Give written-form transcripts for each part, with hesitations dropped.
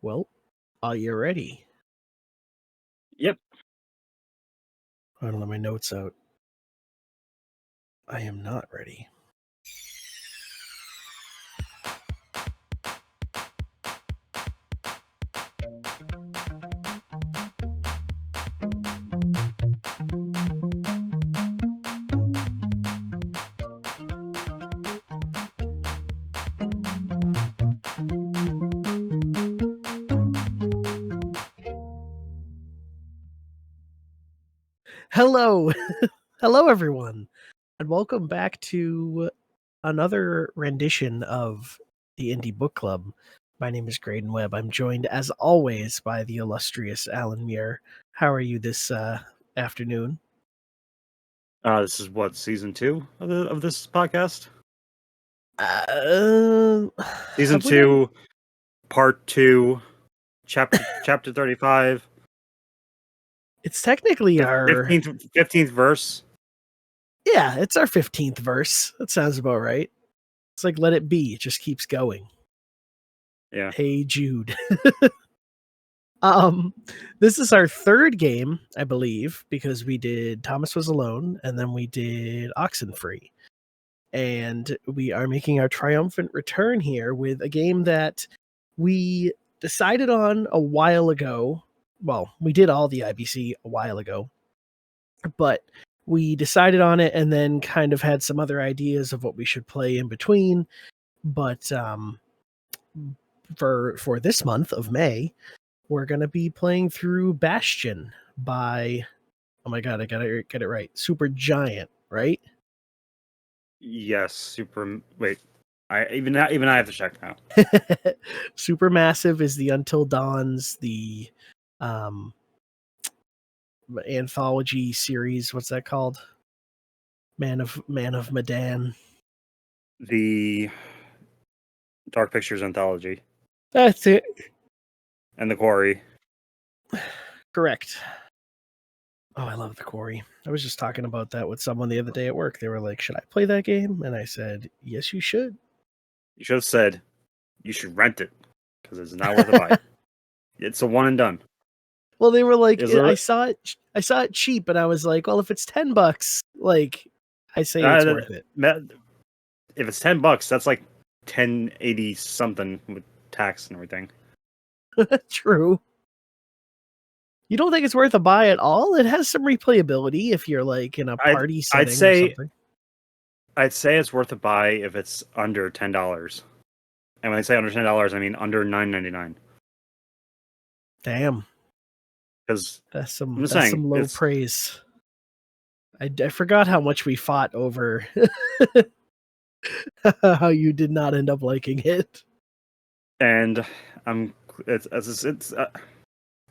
Well, are you ready? Yep. I don't let my notes out. I am not ready. Hello. Hello, everyone, and welcome back to another rendition of the Indie Book Club. My name is Graydon Webb. I'm joined, as always, by the illustrious Alan Muir. How are you this afternoon? This is what, season 2 of this podcast? Uh, Season have we done- 2, part 2, chapter 35, It's technically our 15th verse. Yeah, it's our 15th verse. That sounds about right. It's like Let It Be. It just keeps going. Yeah. Hey Jude. This is our third game, I believe, because we did Thomas Was Alone and then we did Oxenfree. And we are making our triumphant return here with a game that we decided on a while ago. Well, we did all the IBC a while ago, but we decided on it and then kind of had some other ideas of what we should play in between. But for this month of May, we're going to be playing through Bastion by, oh my god, I gotta get it right, Supergiant, right? Yes, wait. I have to check now. Supermassive is the Until Dawn's, the um anthology series. What's that called? Man of Medan. The Dark Pictures anthology That's it. and the Quarry. Correct. Oh, I love the Quarry. I was just talking about that with someone the other day at work. They were like, "Should I play that game?" And I said, "Yes, you should." You should have said you should rent it because it's not worth a buy. It's a one and done. Well, they were like, Is it? I saw it cheap, and I was like, well, if it's $10, like, I say it's worth it. If it's $10, that's like 1080 something with tax and everything. True. You don't think it's worth a buy at all? It has some replayability if you're like in a party setting or something. I'd say it's worth a buy if it's under $10. And when I say under $10, I mean under $9.99. Damn. Because That's some low praise. I forgot how much we fought over how you did not end up liking it. And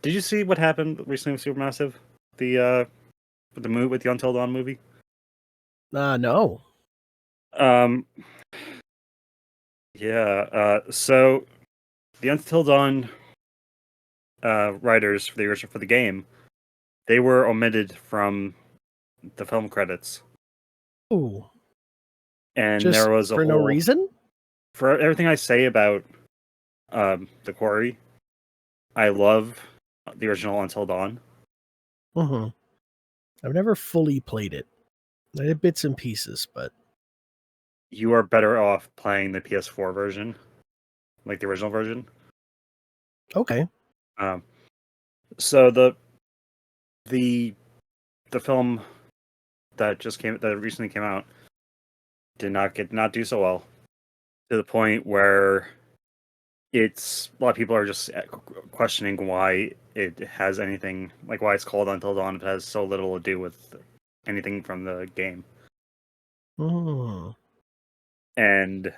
did you see what happened recently with Supermassive? With the Until Dawn movie? No. Yeah, so the Until Dawn writers for the game, they were omitted from the film credits. Ooh. And Just there was no reason? For everything I say about the Quarry, I love the original Until Dawn. Mm-hmm. I've never fully played it. I did bits and pieces, but you are better off playing the PS4 version, like the original version. Okay. So the film that recently came out did not do so well, to the point where a lot of people are just questioning why it has anything, like why it's called Until Dawn if it has so little to do with anything from the game. Mm. And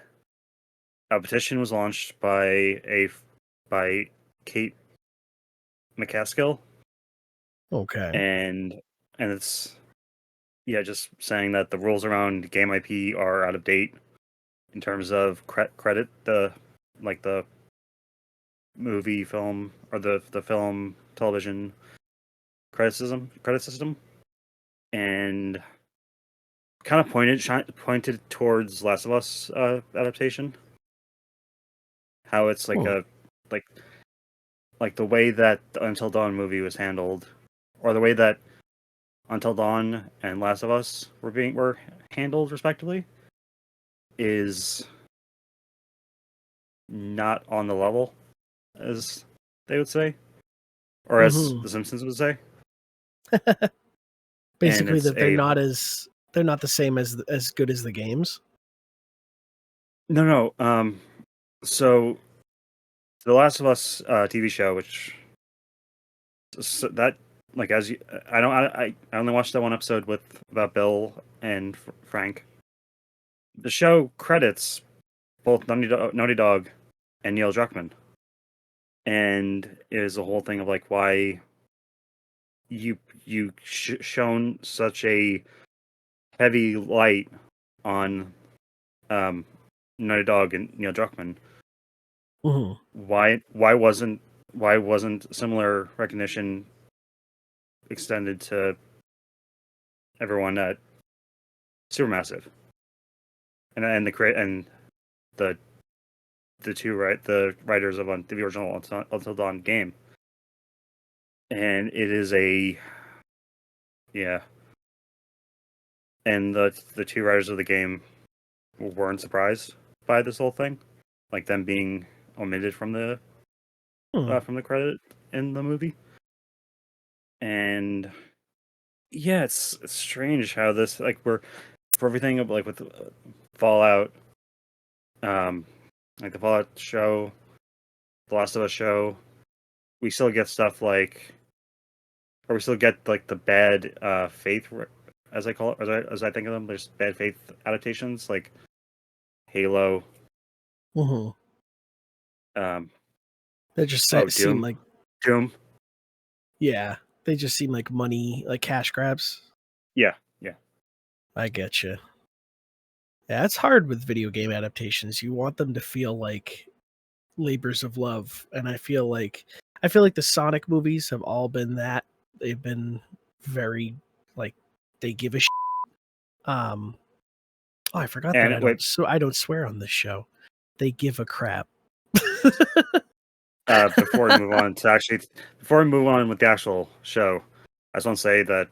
a petition was launched by Kate McCaskill. Okay. And it's just saying that the rules around game IP are out of date in terms of credit the movie, film, or the film television credit system, and kind of pointed towards Last of Us adaptation. How it's like like the way that the Until Dawn movie was handled, or the way that Until Dawn and Last of Us were handled respectively, is not on the level as they would say, or as Hmm. The Simpsons would say. And Basically, it's that a they're not the same as good as the games. no. So the Last of Us TV show, which so that like as you, I don't I only watched that one episode with about Bill and Frank. The show credits both Naughty Dog and Neil Druckmann, and is a whole thing of like why you shown such a heavy light on um, Naughty Dog and Neil Druckmann. Hmm. Why wasn't similar recognition extended to everyone at Supermassive and the the writers of the original Until Dawn game, and it is a yeah, and the two writers of the game weren't surprised by this whole thing, like them being omitted Hmm. from the credit in the movie, and yeah, it's strange how this like we're for everything of like with Fallout, um, like the Fallout show, the Last of Us show, we still get stuff like, or we still get like the bad faith, as I call it, as I think of them. There's bad faith adaptations like Halo, Hmm. um, They just oh seem Doom, like, Doom, yeah, they just seem like money, like cash grabs. yeah, yeah. I get you. Yeah, it's hard with video game adaptations. You want them to feel like labors of love, and I feel like the Sonic movies have all been that. They've been very like they give a shit. Um oh, I forgot that And wait, I don't swear on this show. They give a crap. before we move on to actually, before we move on with the actual show, I just want to say that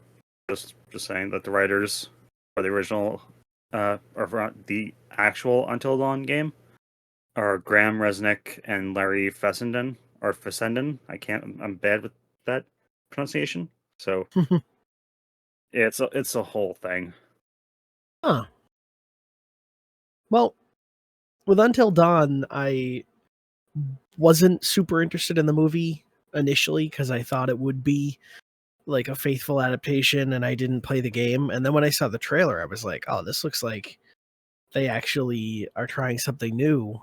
just saying that the writers for the original, or for the actual Until Dawn game are Graham Resnick and Larry Fessenden or Fessenden. I'm bad with that pronunciation. So it's a whole thing. Huh. Well, with Until Dawn, I wasn't super interested in the movie initially because I thought it would be like a faithful adaptation and I didn't play the game. And then when I saw the trailer, I was like, oh, this looks like they actually are trying something new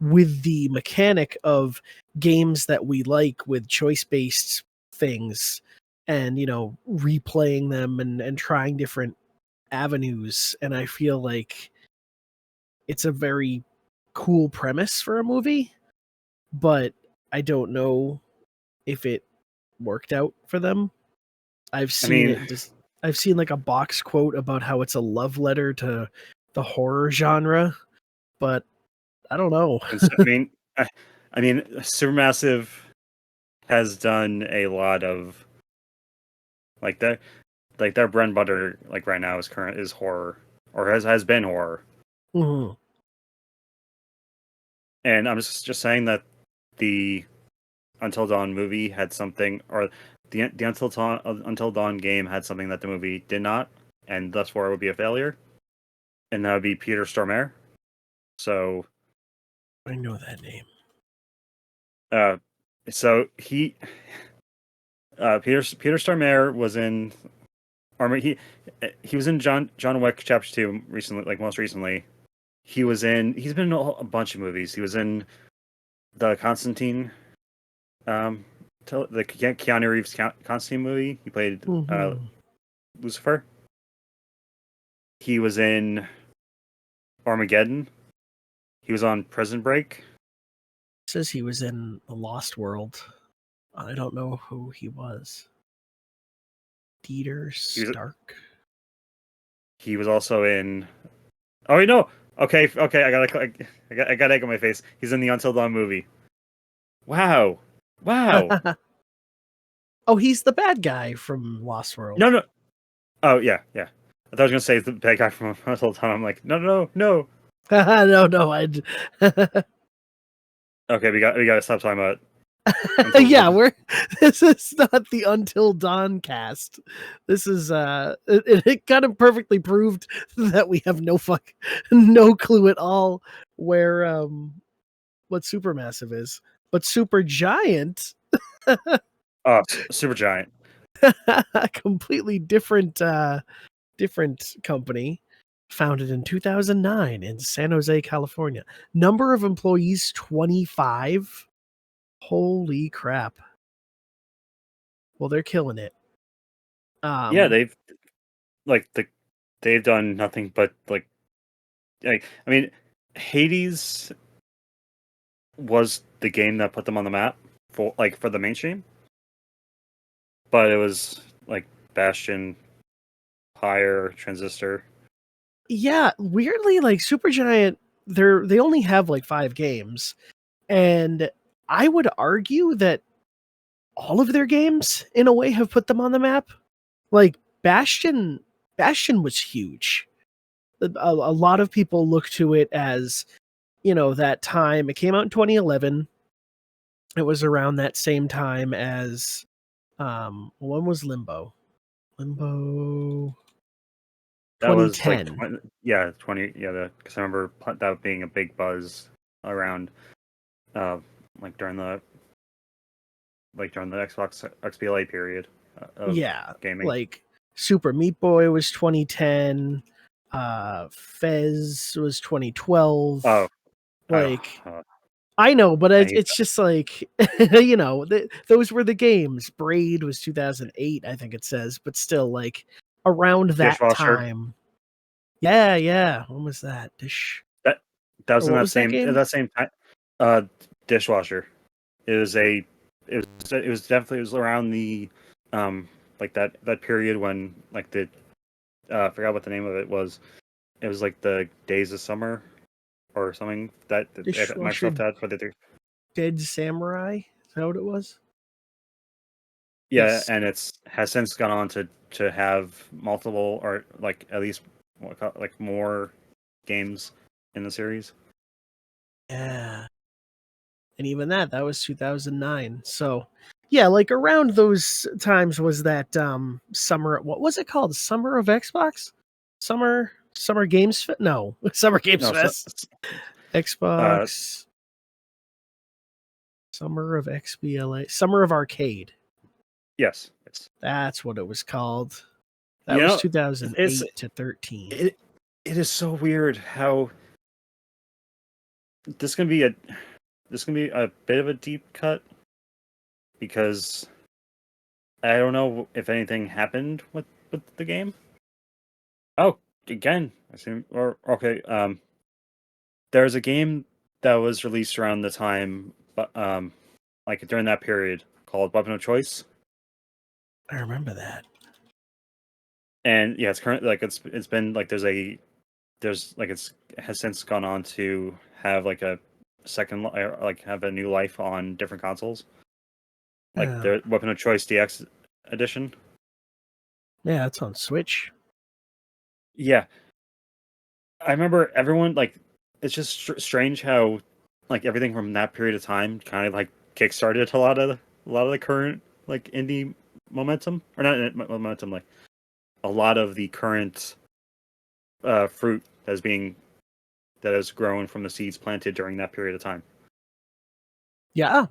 with the mechanic of games that we like with choice based things and, replaying them and trying different avenues. And I feel like it's a very cool premise for a movie, but I don't know if it worked out for them. I've I seen mean, it just I've seen like a box quote about how it's a love letter to the horror genre, but I don't know. I mean, I mean, Supermassive has done a lot of like that. Like their bread and butter, like right now, is horror, or has been horror. Mhm. And I'm just saying that the Until Dawn movie had something, or the Until Dawn game had something that the movie did not, and thus far it would be a failure. And that would be Peter Stormare. So, I know that name. uh, so Peter Stormare was in, or he was in John Wick Chapter 2 recently, like most recently. He's been in a bunch of movies. He was in the Constantine, um, the Keanu Reeves Constantine movie. He played Mhm. Lucifer. He was in Armageddon. He was on Prison Break. Says he was in The Lost World. I don't know who he was. Dieter He was Stark. he was also in. Oh wait, no. Okay, okay. I got egg on my face. He's in the Until Dawn movie. Wow. Wow. Oh, he's the bad guy from Lost World. No. Oh yeah. I thought I was gonna say the bad guy from the whole time. I'm like, no. No, I'd. Okay, we gotta stop talking about. Yeah, this is not the Until Dawn cast. This is it kind of perfectly proved that we have no clue at all where what Supermassive is. But Supergiant, Oh, Supergiant. a completely different company, founded in 2009 in San Jose, California. Number of employees 25. Holy crap. Well, they're killing it. Yeah, they've done nothing but I mean, Hades was the game that put them on the map for the mainstream, but it was like Bastion, Pyre, Transistor. Yeah, weirdly, like Supergiant, they only have like 5 games, and I would argue that all of their games, in a way, have put them on the map. Like Bastion was huge. A lot of people look to it as, that time. It came out in 2011. It was around that same time as, when was Limbo? Limbo That was 2010. 20. Yeah, because I remember that being a big buzz around, during the Xbox XBLA period of Yeah, gaming. like Super Meat Boy was 2010. Fez was 2012. Oh, Like, oh, I know, but I need it's just like, those were the games. Braid was 2008, I think it says, but still, like, around that Dishwasher. time. Yeah. When was that? That was Or in what that was that game? same time. Dishwasher. It was definitely around the that period when I forgot what the name of it was. It was like the Days of Summer or something that Dishwasher Microsoft had for the three. Dead Samurai? Is that what it was? Yeah, Yes. and has since gone on to have multiple, or at least more games in the series. Yeah. And even that was 2009. So, yeah, like around those times was that summer, what was it called? Summer of Xbox? Summer Games Fest? No, Summer Games No, Fest. uh, Xbox Summer of XBLA, Summer of Arcade. yes, That's what it was called. That you was know, 2008 to 13. it is so weird how this can be a bit of a deep cut, because I don't know if anything happened with the game. Oh, again, I assume, or okay. There's a game that was released around the time, but during that period, called Weapon of Choice, I remember that. and yeah, it's currently it's been it has since gone on to have a have a new life on different consoles, like Yeah, the Weapon of Choice DX edition. yeah, it's on Switch. Yeah, I remember everyone it's just strange how everything from that period of time kind of kickstarted a lot of the current indie momentum, or not momentum, a lot of the current fruit that has grown from the seeds planted during that period of time. Yeah.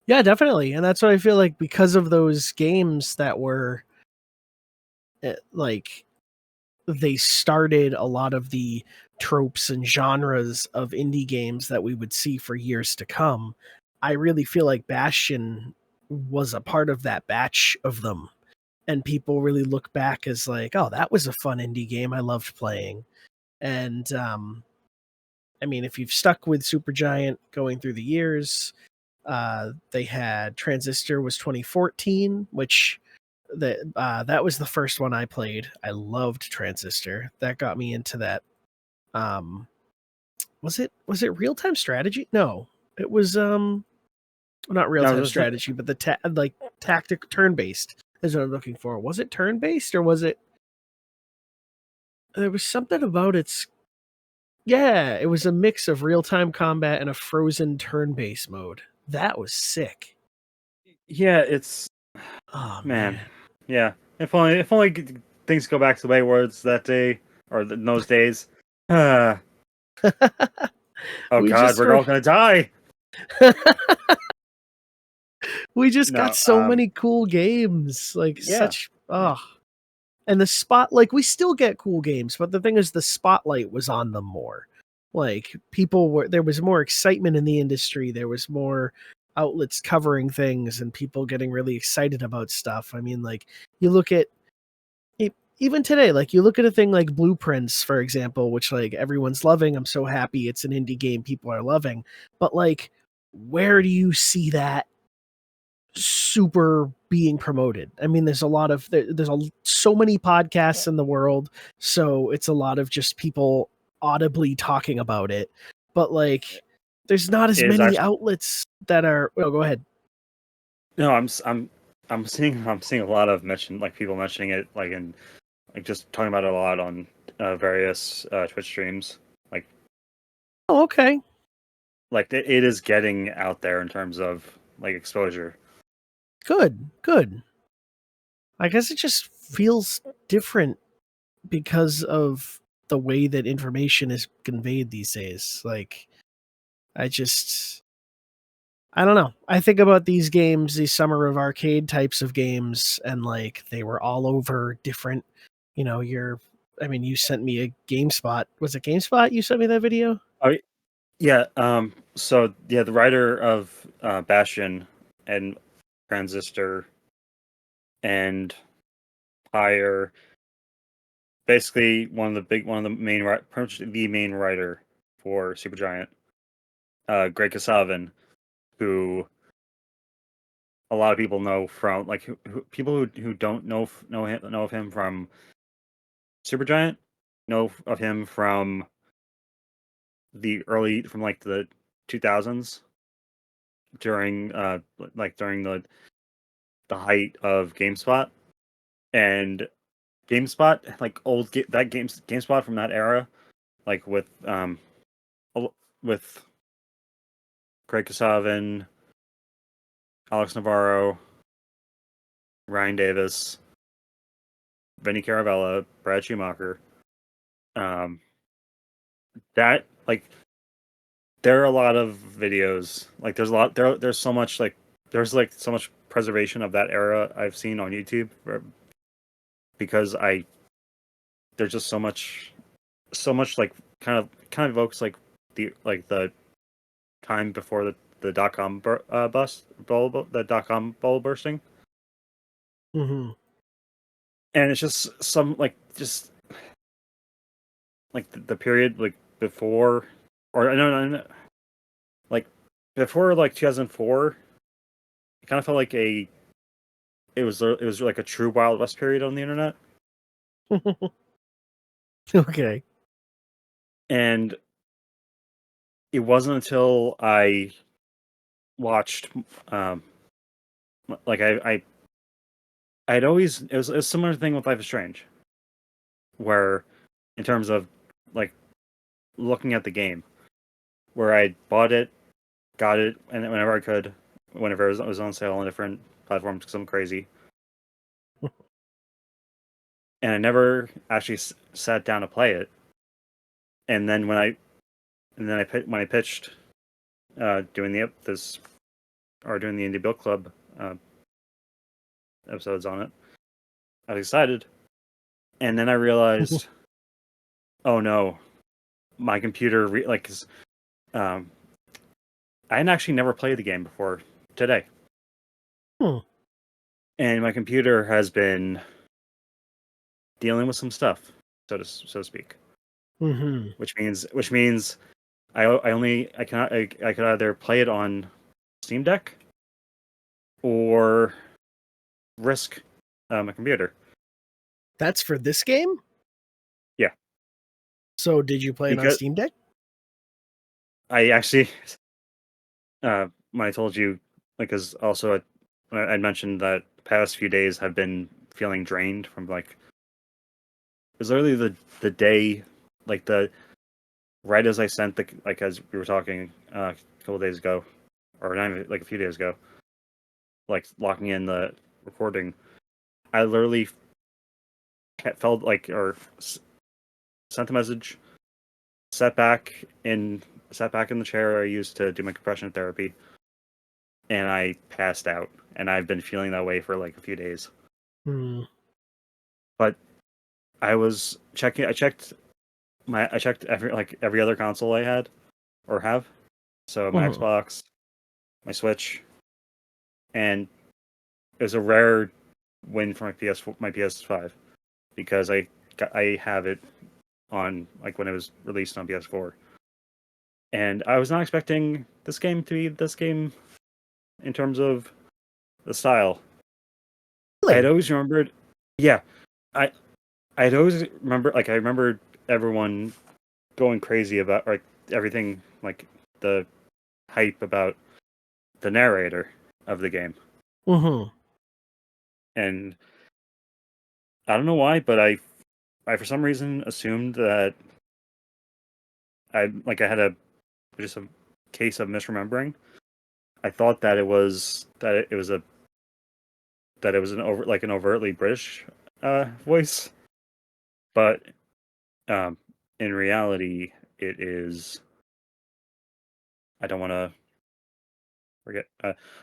Yeah, definitely. And that's what I feel like, because of those games that were like, they started a lot of the tropes and genres of indie games that we would see for years to come. I really feel like Bastion was a part of that batch of them. And people really look back as like, oh, that was a fun indie game I loved playing. And I mean, if you've stuck with Supergiant going through the years, they had Transistor was 2014, which that was the first one I played. I loved Transistor. That got me into that. Um, was it real time strategy? No, it was Not real No, time there's no, strategy, but the tactic turn based is what I'm looking for. Was it turn based or was it? There was something about its. Yeah, it was a mix of real time combat and a frozen turn based mode. That was sick. yeah, it's Oh man, man. yeah. If only things go back to the way it was that day or in those days. Oh we God, just we're were all gonna die. we just got No, so many cool games. Like yeah, such and the spot like we still get cool games, but the thing is the spotlight was on them more. Like there was more excitement in the industry, there was more outlets covering things and people getting really excited about stuff. I mean, like you look at even today, like you look at a thing like Blueprints, for example, which like everyone's loving. I'm so happy it's an indie game people are loving. But like, where do you see that super being promoted? I mean, there's a lot of so many podcasts in the world, so it's a lot of just people audibly talking about it. But like, there's not as it is many actually outlets that are. Oh, go ahead. no. I'm seeing a lot of people mentioning it like just talking about it a lot on various Twitch streams. Oh, okay, It is getting out there in terms of like exposure. good. I guess it just feels different because of the way that information is conveyed these days. Like, I just, I don't know. I think about these games, these Summer of Arcade types of games, and like they were all over different, I mean, you sent me a GameSpot. Was it GameSpot? You sent me that video? Oh yeah. So yeah, the writer of Bastion and Transistor and Higher, basically one of the main pretty much the main writer for Supergiant, Greg Kasavin, who a lot of people know from people who don't know of him from Supergiant know of him from the 2000s during during the height of GameSpot. And GameSpot, GameSpot from that era, like with Craig Kasavin, Alex Navarro, Ryan Davis, Vinny Caravella, Brad Schumacher. Um, that like there are a lot of videos. Like there's a lot there's so much so much preservation of that era I've seen on YouTube because I there's just so much like kind of evokes like the time before the dot com bubble bursting, Mm-hmm. and it's just just like the period like before or no, like before like 2004. It kind of felt like it was like a true Wild West period on the internet, Okay. and it wasn't until I watched um like I'd always it was a similar thing with Life is Strange, where in terms of like looking at the game, where I bought it, got it, and whenever I could, whenever it was on sale on different platforms, because I'm crazy, and I never actually sat down to play it. And then when I pitched doing doing the Indie Book Club episodes on it, I was excited, and then I realized, oh no, my computer 'cause, um, I had actually never played the game before today, Hmm. and my computer has been dealing with some stuff, so to speak. Mm-hmm. Which means I could either play it on Steam Deck or risk my computer. That's for this game? Yeah, So did you play it on because Steam Deck? I actually when I told you like, because also I mentioned that the past few days have been feeling drained from like it was literally the day, like the right as I sent the like as we were talking a couple days ago, or not even, like a few days ago, like locking in the recording, I literally felt like or sent a message, sat back in the chair I used to do my compression therapy, and I passed out. And I've been feeling that way for like a few days. But I was checking. I checked every other console I had or have. So my Xbox, my Switch, and it was a rare win for my PS5 because I have it on like when it was released on PS4, and I was not expecting this game to be this game in terms of the style. Really? I had always remembered, yeah, I'd always remember like I remembered everyone going crazy about like everything, like the hype about the narrator of the game. And I don't know why, but I for some reason assumed that I had a case of misremembering. I thought that it was an overtly British voice, but in reality, it is. I don't want to forget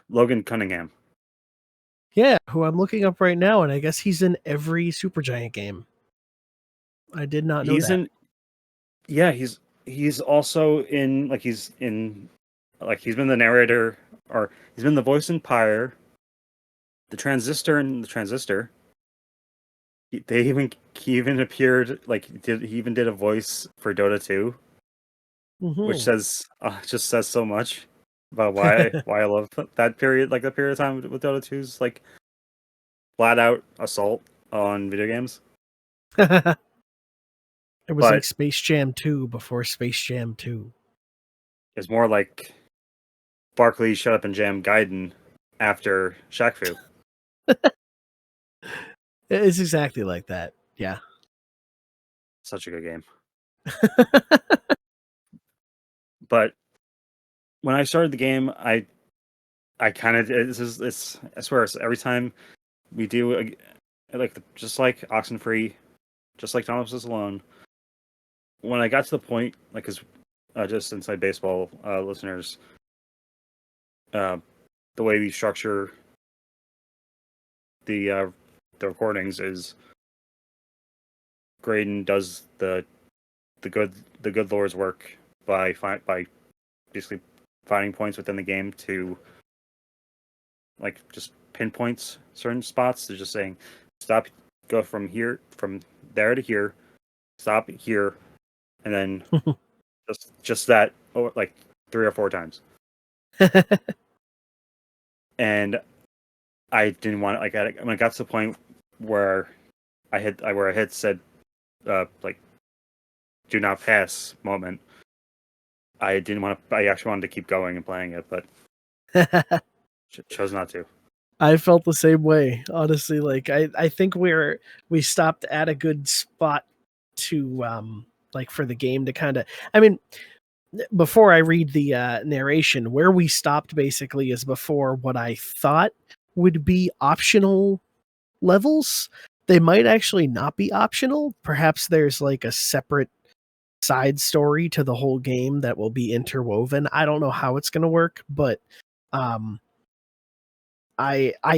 Logan Cunningham. Yeah, who I'm looking up right now, and I guess he's in every Supergiant game. I did not know that. Yeah, he's also in he's been the narrator, or he's been the voice in Pyre, the Transistor and the Transistor. He even appeared he even did a voice for Dota 2, which says just says so much about why I love that period, like that period of time with Dota 2's like flat out assault on video games. It was like Space Jam 2 before Space Jam 2. It's more like Barkley Shut Up and Jam Gaiden after Shaq Fu. It's exactly like that. Yeah. Such a good game. But when I started the game, I kind of I swear every time we do just like Oxenfree, just like Thomas Was Alone. When I got to the point, like, because just inside baseball listeners, the way we structure the recordings is Graydon does the good Lord's work by basically finding points within the game to like just pinpoints certain spots. They're just saying stop, go from there to here, stop here, and then just that like 3 or 4 times. And I didn't want when I got to the point where I hit said like do not pass moment. I didn't want to. I actually wanted to keep going and playing it, but chose not to. I felt the same way, honestly. Like I think we stopped at a good spot to like for the game to kind of. I mean, before I read the narration, where we stopped basically is before what I thought would be optional levels. They might actually not be optional. Perhaps there's like a separate side story to the whole game that will be interwoven. I don't know how it's going to work, but I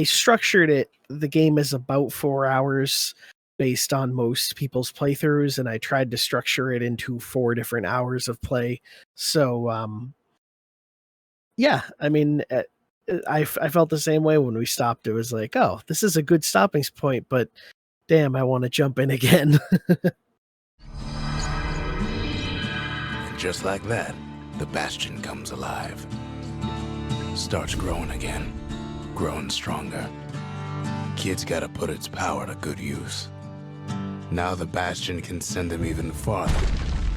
structured it. The game is about 4 hours based on most people's playthroughs, and I tried to structure it into 4 different hours of play. So yeah, I mean, I felt the same way when we stopped. It was like, oh, this is a good stopping point, but damn, I want to jump in again. And just like that, the Bastion comes alive. Starts growing again, growing stronger. Kid's gotta put its power to good use. Now the Bastion can send him even farther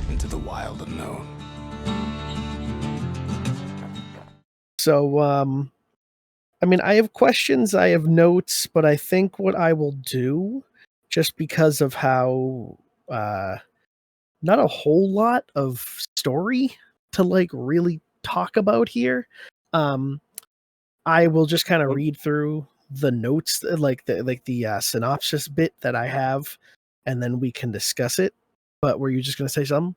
into the wild unknown. So I mean, I have questions, I have notes, but I think what I will do, just because of how not a whole lot of story to like really talk about here. I will just kind of Well, read through the notes, like the synopsis bit that I have, and then we can discuss it. But were you just going to say something?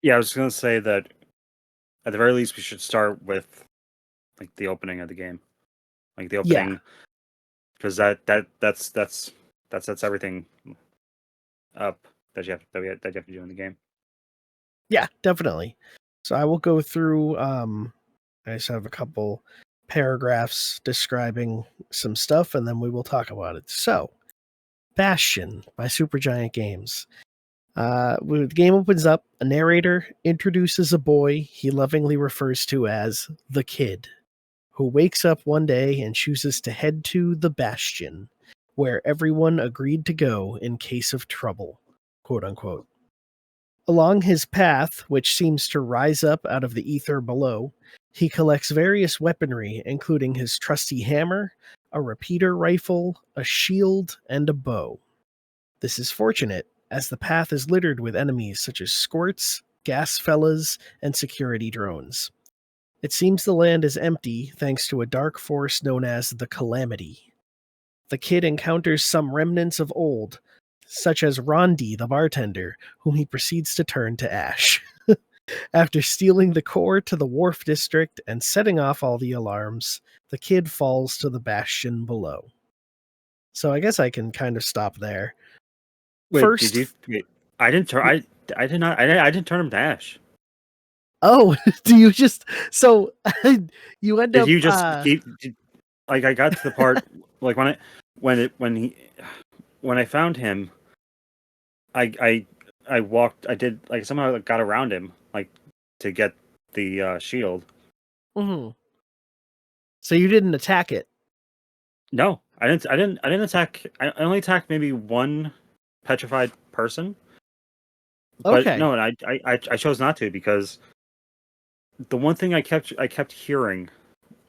yeah, I was going to say that at the very least we should start with like the opening of the game, like the Yeah, opening, because that sets everything up that you have to do in the game. yeah, definitely. So I will go through. I just have a couple paragraphs describing some stuff, and then we will talk about it. So, Bastion by Supergiant Games. When the game opens up, a narrator introduces a boy he lovingly refers to as the Kid, who wakes up one day and chooses to head to the Bastion, where everyone agreed to go in case of trouble, quote unquote. Along his path, which seems to rise up out of the ether below, he collects various weaponry, including his trusty hammer, a repeater rifle, a shield, and a bow. This is fortunate, as the path is littered with enemies such as squirts, gas fellas, and security drones. It seems the land is empty thanks to a dark force known as the Calamity. The Kid encounters some remnants of old, such as Rondi the bartender, whom he proceeds to turn to ash. After stealing the core to the Wharf District and setting off all the alarms, the Kid falls to the bastion below. So I guess I can kind of stop there. Wait, did First, you? Wait, I didn't turn. I did not. I didn't turn him to ash. oh, do you just so you end Did up you just like I got to the part like when I found him, I walked. I did like somehow got around him like to get the shield. Mhm. So you didn't attack it. No, I didn't attack. I only attacked maybe one petrified person. But Okay. no, and I chose not to because the one thing I kept hearing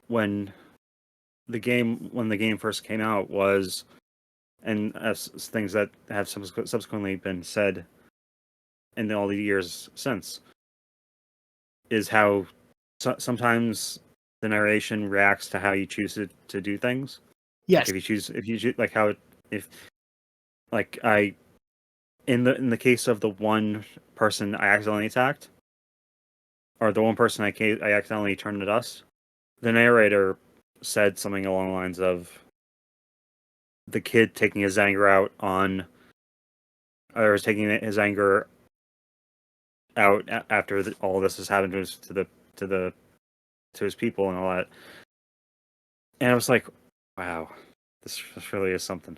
when when the game first came out was, and as things that have subsequently been said in all the years since, is how sometimes the narration reacts to how you choose to do things. Like Yes. if you choose, like how if like I in the case of the one person I accidentally attacked, or the one person I accidentally turned to dust, the narrator said something along the lines of the Kid taking his anger out on, or was taking his anger out after all this has happened to the to his people and all that. And I was like, wow, this really is something.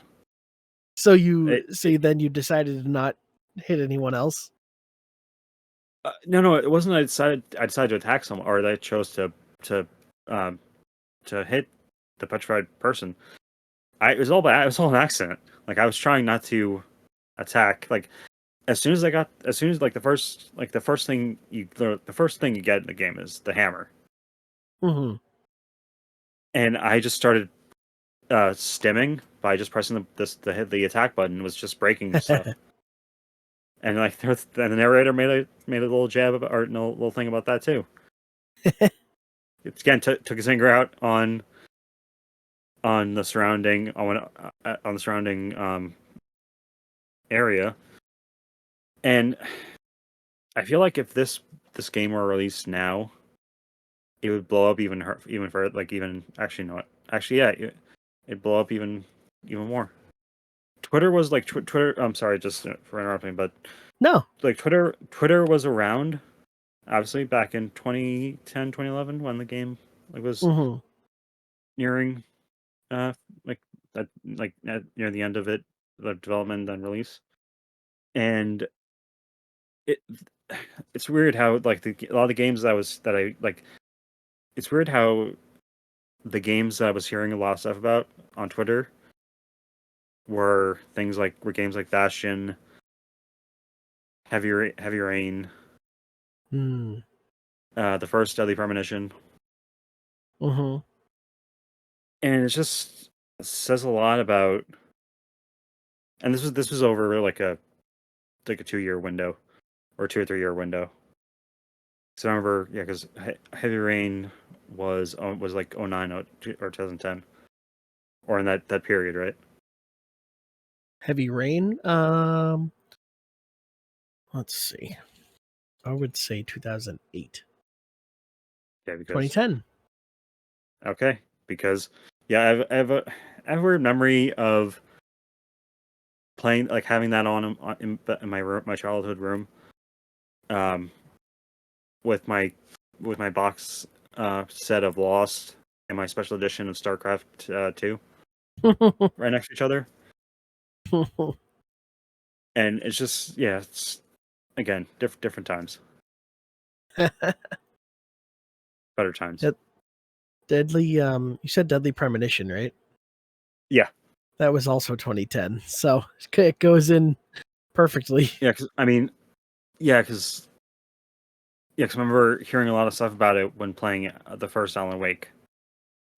So then you decided to not hit anyone else? No, it wasn't. I decided to attack someone, or that I chose to um to hit the petrified person. It was all bad. It was all an accident. Like I was trying not to attack. Like as soon as like the first thing the first thing you get in the game is the hammer, Mhm. and I just started stimming by just pressing the attack button, was just breaking stuff. And like the narrator made a little jab about, or no little thing about that too. It again took his anger out on the surrounding on the surrounding area, and I feel like if this game were released now, it would blow up even for like even actually no actually yeah it'd blow up even more. Twitter was like Twitter. I'm sorry, just for interrupting, but No. like Twitter was around obviously back in 2010 2011 when the game like was Mhm. nearing like near the end of it, the development and release. And it it's weird how like a lot of the games that I like, it's weird how the games that I was hearing a lot of stuff about on Twitter were games like Bastion, Heavy Rain, Mm. the first Deadly Premonition, Mhm. and it just says a lot about. And this was over like a 2-year window, or 2 or 3 year window. So I remember, yeah, because Heavy Rain was like 09 or 2010, or in that period, right? Heavy Rain. Let's see. I would say 2008. Yeah, because 2010. okay, because yeah, I have a weird memory of playing, like having that on in my room, my childhood room, um, with my box set of Lost and my special edition of StarCraft 2 right next to each other, and it's just, yeah, it's again different times, better times. Yep. Deadly. You said Deadly Premonition, right? Yeah, That was also 2010. So it goes in perfectly. yeah, because I mean, yeah, because I remember hearing a lot of stuff about it when playing the first Alan Wake.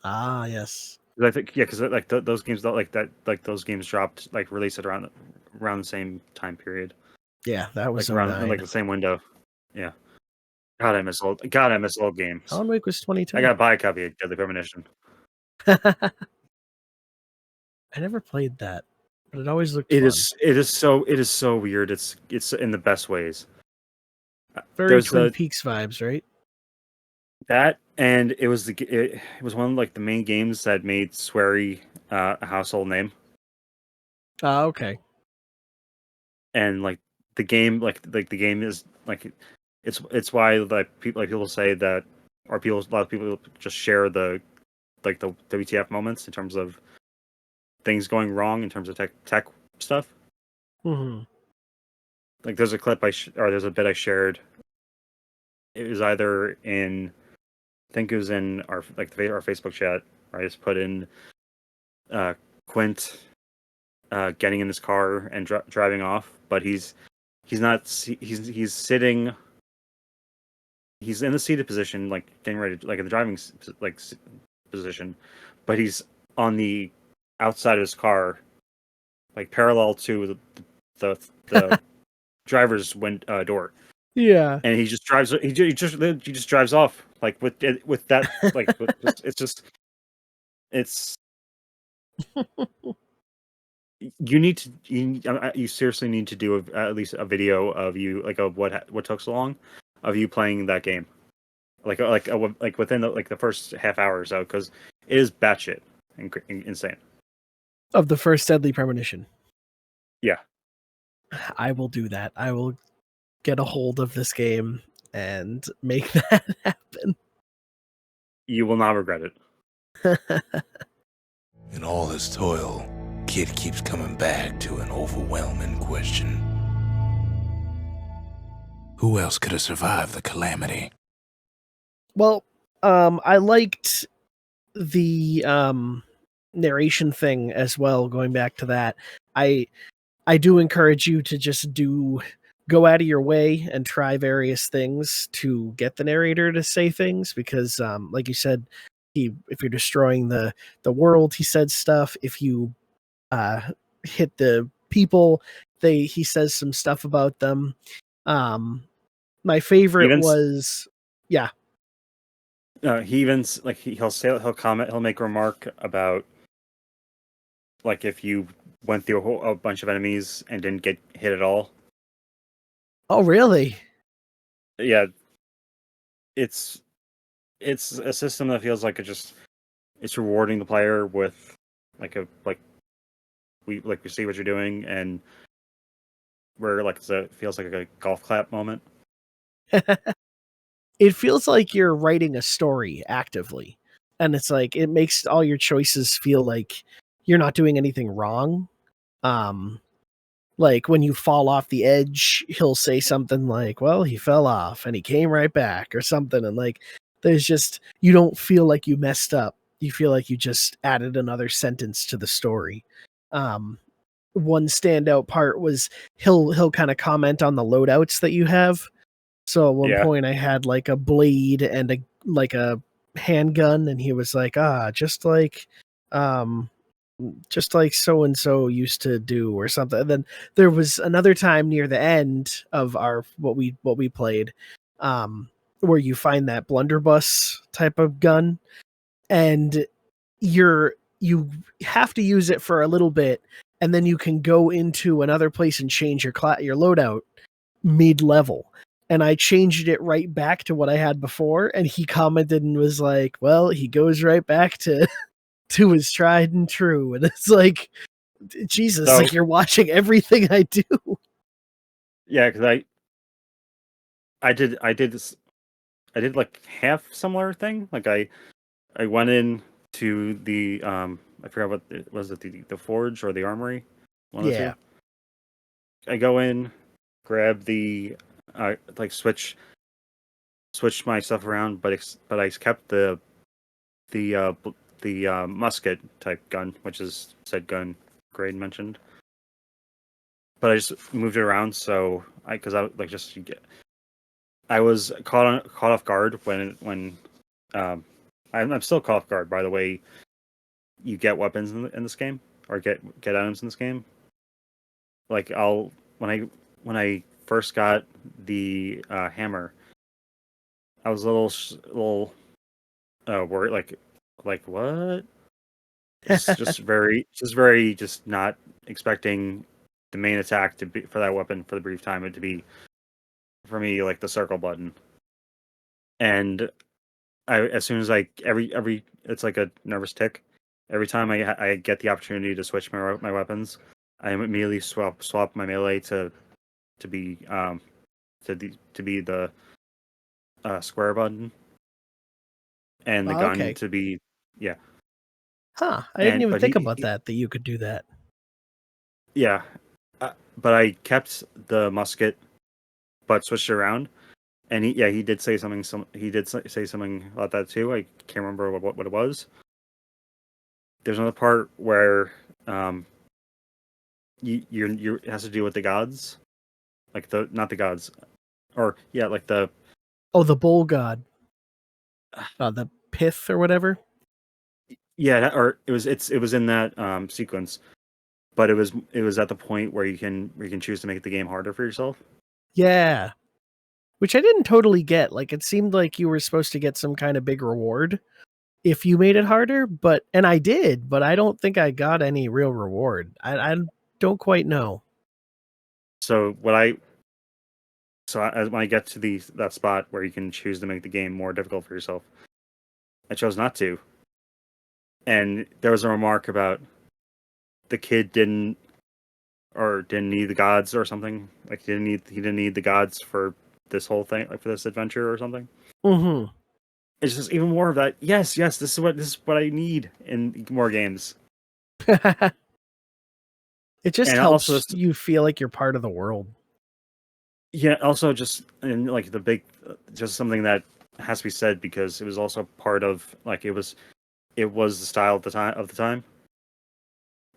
Ah, yes. 'Cause I think, yeah, because like those games don't like that, like those games dropped, like released at around the same time period, Yeah, that was like around in 09. like the same window. Yeah. God, I miss old games. Alan Wake was I 2010. gotta buy a copy of Deadly Premonition. I never played that, but it always looked It fun. is so weird. It's in the best ways. Very There's Twin Peaks vibes, right? that, and it was it was one of like the main games that made Swery a household name, Ah, okay. and like the game, like the game is like, it's why like people say that, or a lot of people just share the WTF moments in terms of things going wrong in terms of tech stuff. Mm-hmm. Like there's a clip or there's a bit I shared. It was either in, I think it was in our our Facebook chat, where I just put in Quint getting in his car and driving off, but he's not, he's sitting, he's in the seated position, like getting ready to, like in the driving position, but he's on the outside of his car, like parallel to the driver's door, Yeah. and he just drives. He just drives off, like with that, like it's just, it's. You seriously need to do at least a video of you, like of what took so long, of you playing that game, like within the first half hour or so, because it is batshit insane. Of the first Deadly Premonition. Yeah, I will do that. I will get a hold of this game and make that happen. you will not regret it. In all his toil, Kid keeps coming back to an overwhelming question. Who else could have survived the calamity? Well, I liked the narration thing as well. Going back to that, I do encourage you to just go out of your way and try various things to get the narrator to say things, because like you said, if you're destroying the world, he said stuff. If you hit the people, he says some stuff about them. My favorite was, yeah. He even like he'll comment, he'll make a remark about, like, if you went through a bunch of enemies and didn't get hit at all. Oh, really? Yeah, it's a system that feels like it's rewarding the player with we see what you're doing, and where like it feels like a golf clap moment. It feels like you're writing a story actively, and it's like it makes all your choices feel like you're not doing anything wrong. Like when you fall off the edge, he'll say something like, well, he fell off and he came right back, or something, and like there's just, you don't feel like you messed up. You feel like you just added another sentence to the story. One standout part was he'll kind of comment on the loadouts that you have. So at one point I had like a blade and a handgun, and he was like, just like just like so and so used to do or something. And then there was another time near the end of our what we played, where you find that blunderbuss type of gun, and you have to use it for a little bit, and then you can go into another place and change your loadout mid level. And I changed it right back to what I had before, and he commented and was like, "Well, he goes right back to to his tried and true." And it's like, Jesus, So- like you're watching everything I do. Yeah, because I did like half similar thing. Like I went in to the I forgot what was it, the forge or the armory? One of the Yeah. two. I go in, grab the like switch my stuff around, but I kept the musket type gun, which is said gun Graydon mentioned. But I just moved it around so I was caught off guard when I'm still caught off guard by the way you get weapons in this game or get items in this game. Like when I first got the hammer, I was a little worried, like what? Just very just not expecting the main attack to be for that weapon for the brief time it to be for me like the circle button. And as soon as every it's like a nervous tick. Every time I get the opportunity to switch my weapons, I immediately swap my melee to be the square button, and the gun Okay. to be Huh. I didn't even but think about that you could do that. yeah, but I kept the musket, but switched it around. And he did say something. He did say something about that too. I can't remember what it was. There's another part where you it has to do with the gods, like not the gods, or like the The bull god. The pith or whatever. or it was in that sequence, but it was at the point where you can choose to make the game harder for yourself. Yeah. Which I didn't totally get. Like it seemed like you were supposed to get some kind of big reward if you made it harder, and I did, but I don't think I got any real reward. I don't quite know. So when I get to that spot where you can choose to make the game more difficult for yourself, I chose not to. And there was a remark about the kid didn't need the gods or something. Like he didn't need the gods for this whole thing, like for this adventure or something. Mm-hmm. It's just even more of that. Yes, this is what I need in more games. It just And helps also you feel like you're part of the world. Yeah, also just in like the big, just something that has to be said because it was also part of like it was the style at the time.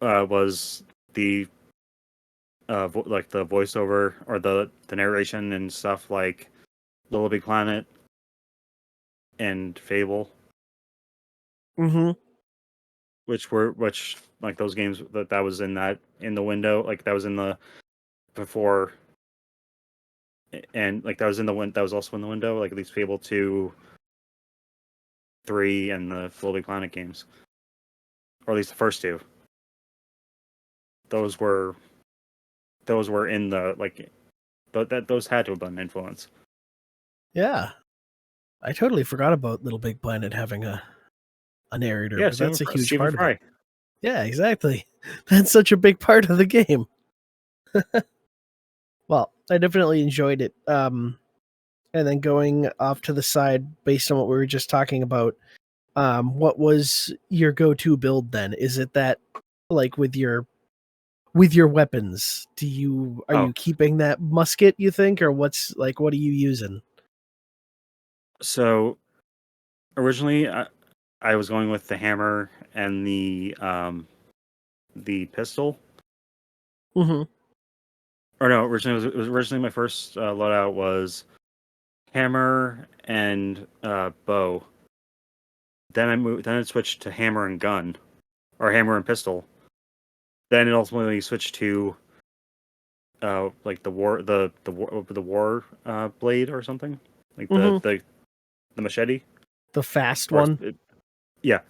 Was the like the voiceover or the narration and stuff like Little Big Planet and Fable, Mm-hmm. which like those games that was in the window, like that was in the before, and like that was also in the window, like at least Fable 2, 3, and the Little Big Planet games, or at least the first two. Those were in the like, those had to have been an influence. Yeah. I totally forgot about Little Big Planet having a narrator, Yeah, but that's a huge Stephen part Fry. of it. Yeah, exactly. That's such a big part of the game. Well, I definitely enjoyed it. And then going off to the side, based on what we were just talking about, what was your go-to build then? Is it that like with your weapons? Are you keeping that musket, you think, or what are you using? So originally, I was going with the hammer and the pistol. Mm-hmm. Or no, originally it was originally my first loadout was hammer and bow. Then I switched to hammer and gun, or hammer and pistol. Then it ultimately switched to like the war blade or something, like the machete. The fast Or one. yeah.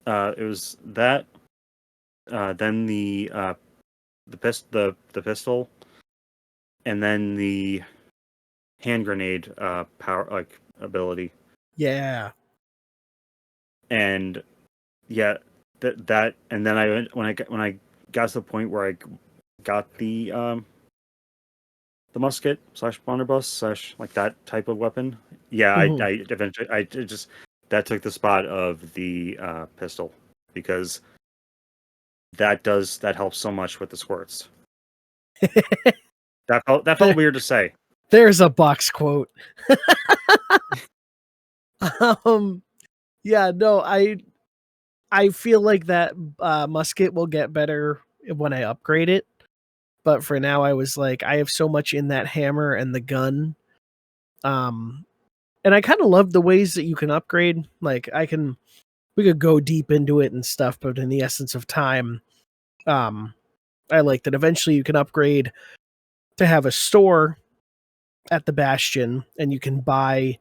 It was that. Then the pistol, and then the hand grenade power like ability. Yeah. And yeah, that and then when I got to the point where I got the musket / blunderbuss / like that type of weapon. Yeah, Mhm. I eventually that took the spot of the pistol, because that helps so much with the squirts. That felt weird to say. There's a box quote. um yeah, no, I feel like that musket will get better when I upgrade it. But for now I was like, I have so much in that hammer and the gun. And I kind of love the ways that you can upgrade. Like we could go deep into it and stuff, but in the essence of time, I like that eventually you can upgrade to have a store at the Bastion, and you can buy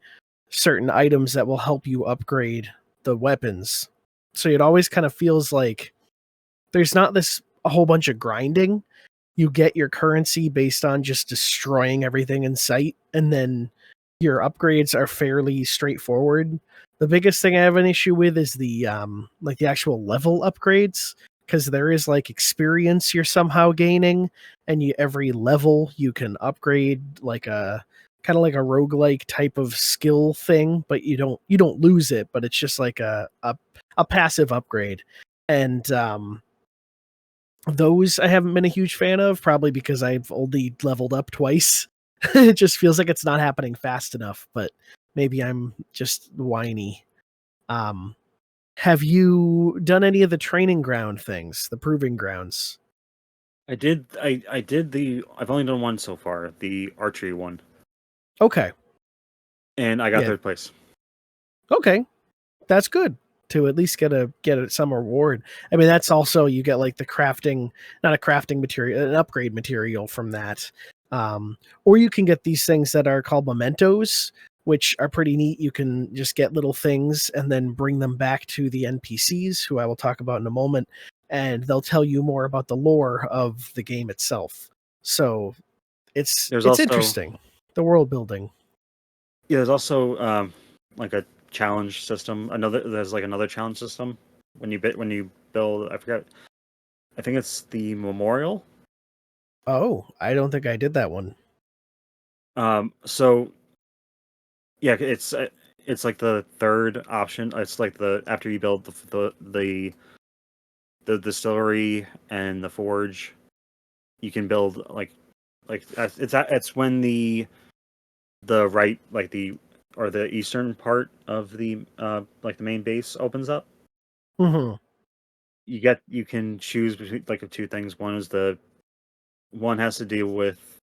certain items that will help you upgrade the weapons. So it always kind of feels like there's not a whole bunch of grinding. You get your currency based on just destroying everything in sight, and then your upgrades are fairly straightforward. The biggest thing I have an issue with is the like the actual level upgrades, because there is like experience you're somehow gaining, and every level you can upgrade like a kind of like a roguelike type of skill thing, but you don't lose it, but it's just like a passive upgrade. And those I haven't been a huge fan of, probably because I've only leveled up twice. It just feels like it's not happening fast enough, but maybe I'm just whiny. Um, have you done any of the training ground things, the proving grounds? I did. I've only done one so far, the archery one, Okay. and I got Yeah. third place. Okay. That's good to at least get some reward. I mean, that's also, you get like the crafting, not a crafting material, an upgrade material from that. Or you can get these things that are called mementos, which are pretty neat. You can just get little things and then bring them back to the NPCs, who I will talk about in a moment, and they'll tell you more about the lore of the game itself. So There's it's also interesting, the world building. there's also like a challenge system. There's like another challenge system when you build. I forgot. I think it's the memorial. Oh, I don't think I did that one. So yeah, it's like the third option. It's like the after you build the distillery and the forge, you can build it's when the right like the or the eastern part of the like the main base opens up. Mm-hmm. You can choose between like two things. One has to deal with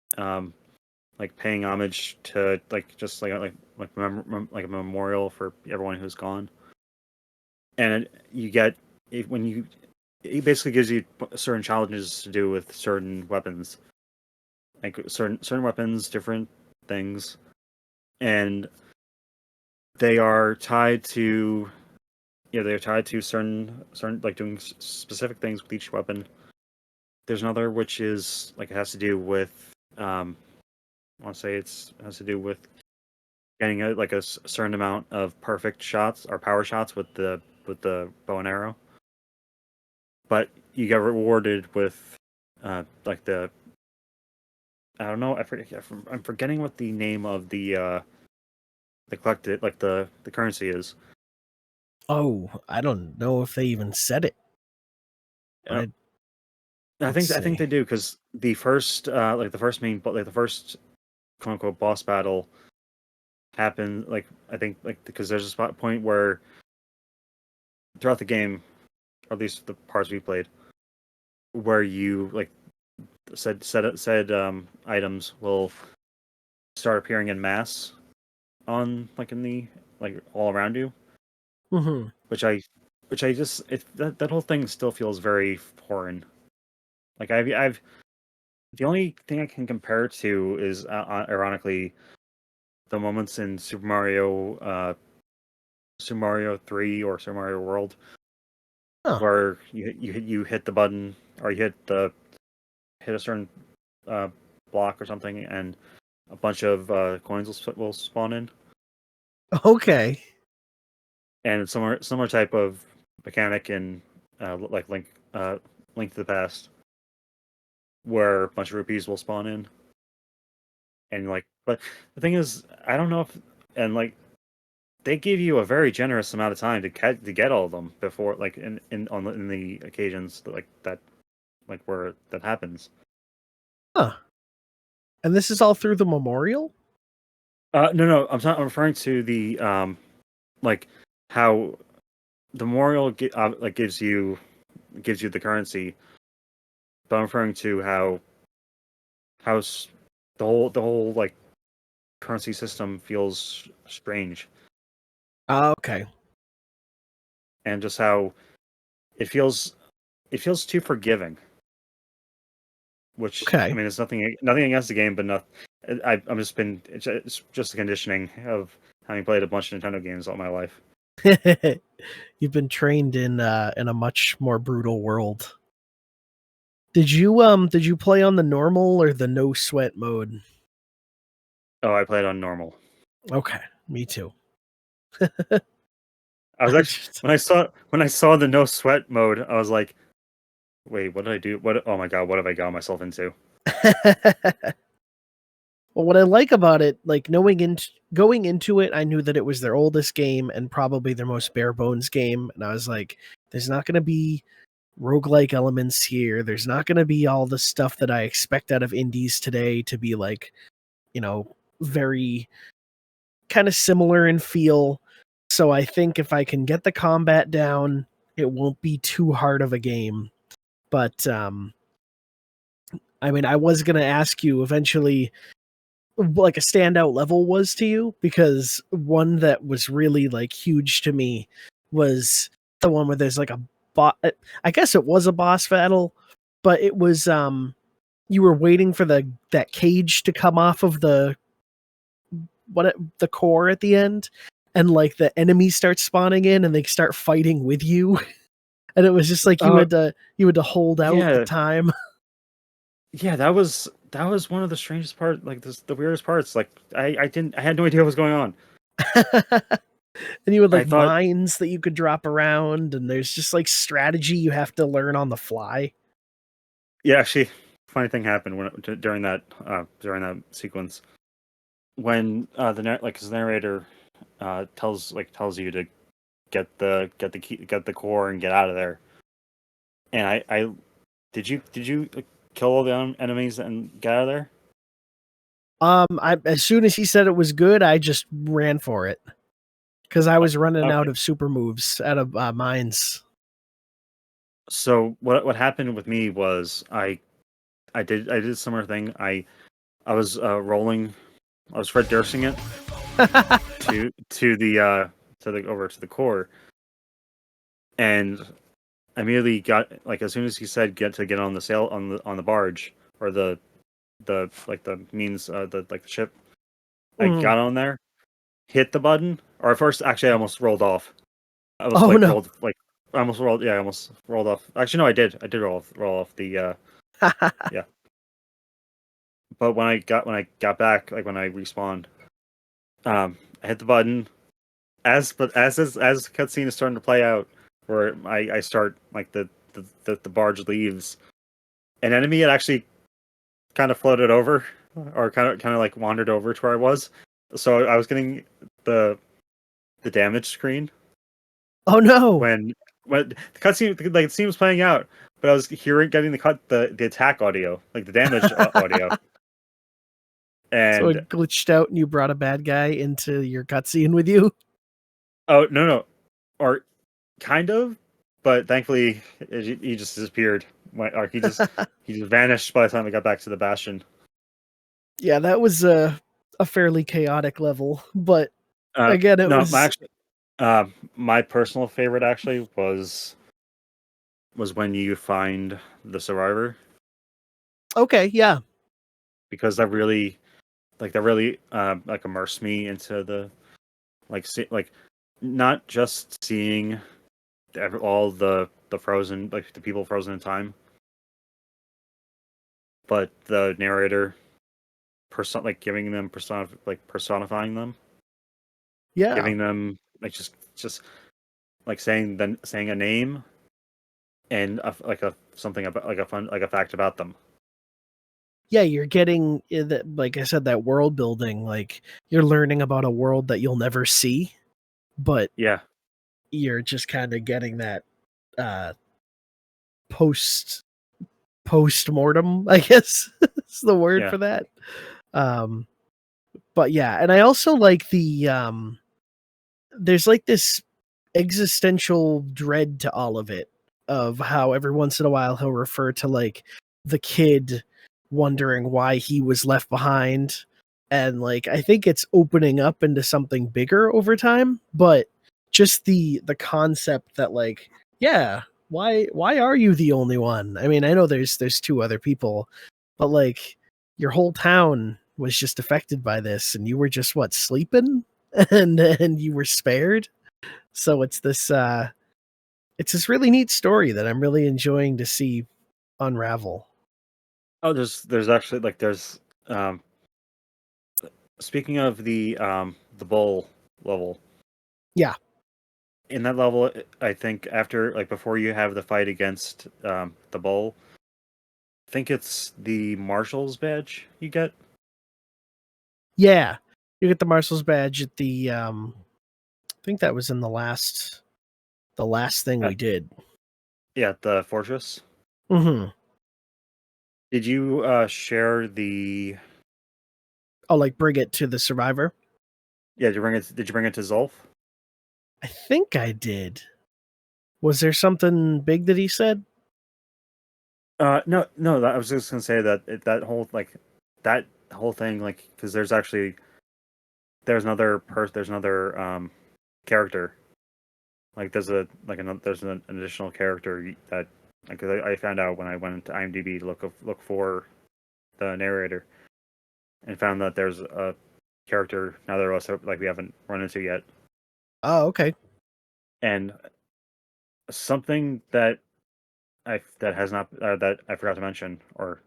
like paying homage to like just like a memorial for everyone who's gone, and when you it basically gives you certain challenges to do with certain weapons, like certain weapons, different things, and they are tied to they're tied to certain like doing specific things with each weapon. There's another which is like it has to do with I want to say it has to do with getting a certain amount of perfect shots or power shots with the bow and arrow. But you get rewarded with like the I don't know I'm forgetting what the name of the collected like the currency is. Oh, I don't know if they even said it. Uh, I I Let's think see. they do, because the first like the first main like the first quote unquote boss battle happened like I think like because there's a spot point where throughout the game, or at least the parts we played, where you like said items will start appearing in mass on like in the like all around you, Mm-hmm. which I which that whole thing still feels very foreign. Like I've the only thing I can compare it to is ironically the moments in Super Mario 3 or Super Mario World where you hit the button or you hit a certain block or something and a bunch of coins will spawn in. Okay. And similar type of mechanic in like Link to the Past, where a bunch of rupees will spawn in, and but the thing is, I don't know if they give you a very generous amount of time to get all of them before in the occasions that where that happens. Huh. And this is all through the memorial? No, I'm referring to the how the memorial gives you the currency, but I'm referring to how the whole currency system feels strange, Okay. and just how it feels too forgiving. Which I Okay. mean, it's nothing against the game, but it's just the conditioning of having played a bunch of Nintendo games all my life. You've been trained in a much more brutal world. Did you play on the normal or the no sweat mode? Oh, I played on normal. Okay, me too. I was actually when I saw the no sweat mode, I was like, wait, what did I do? Oh my god, what have I got myself into? Well, what I like about it, like going into it, I knew that it was their oldest game and probably their most bare bones game, and I was like, there's not going to be roguelike elements here. There's not going to be all the stuff that I expect out of indies today to be like, very kind of similar in feel. So I think if I can get the combat down, it won't be too hard of a game. But I mean, I was going to ask you eventually like a standout level was to you, because one that was really like huge to me was the one where there's like a I guess it was a boss battle, but it was you were waiting for that cage to come off of the core at the end, and like the enemies start spawning in and they start fighting with you. And it was just like you had to hold out the time. Yeah, that was one of the strangest parts, the weirdest parts. Like I had no idea what was going on. And you had mines that you could drop around, and there's just like strategy you have to learn on the fly. Yeah, actually, funny thing happened during that sequence when the narrator tells you to get the core and get out of there. And I did you kill all the enemies and get out of there? As soon as he said it was good, I just ran for it because I was running out of super moves, out of mines. So what happened with me was I did a similar thing. I was rolling, I was Fred Dursing it to the over to the core, and immediately got as soon as he said get on the sail on the barge or the means the ship, I got on there, hit the button, or first actually I almost rolled off. I almost I almost rolled off. Actually, no, I did roll off the yeah. But when I got back, when I respawned, I hit the button as the cutscene is starting to play out, where I start the barge leaves, an enemy had actually kind of floated over, or kind of wandered over to where I was, so I was getting the damage screen. Oh no! When the cutscene the scene was playing out, but I was getting the attack audio, the damage audio. And so it glitched out and you brought a bad guy into your cutscene with you? Oh, no. Or kind of, but thankfully he just disappeared. He just vanished by the time I got back to the Bastion. Yeah, that was a fairly chaotic level, but again, it was My personal favorite actually was when you find the survivor, Okay, yeah. because that really like immersed me into the like not just seeing all the frozen, like the people frozen in time, but the narrator like giving them personifying them, Yeah. giving them like just like saying a name and a something about like a fun like a fact about them. Yeah, you're getting like I said, that world building, like you're learning about a world that you'll never see, but Yeah, you're just kind of getting that uh post-mortem, I guess is the word yeah. for that. But yeah, and I also like there's like this existential dread to all of it, of how every once in a while he'll refer to like the kid wondering why he was left behind, and like I think it's opening up into something bigger over time, but just the concept that like, yeah, why are you the only one? I mean, I know there's two other people, but like your whole town was just affected by this and you were just what, sleeping, and you were spared. So it's this really neat story that I'm really enjoying to see unravel. Oh, there's actually like there's speaking of the bowl level. Yeah. In that level, I think after like before you have the fight against the bowl, I think it's the marshal's badge you get. Yeah. You get the Marshal's badge at the I think that was in the last thing Uh, we did. yeah, the fortress. Mhm. Did you share the? I'll like bring it to the survivor. Yeah, did you bring it? Did you bring it to Zolf? I think I did. Was there something big that he said? No, no. I was just gonna say that that whole thing, like, because there's another character. Like, there's an additional character that like I found out when I went into IMDb to look for the narrator, and found that there's a character neither of us like we haven't run into yet, Oh, okay. and something that that has not that I forgot to mention or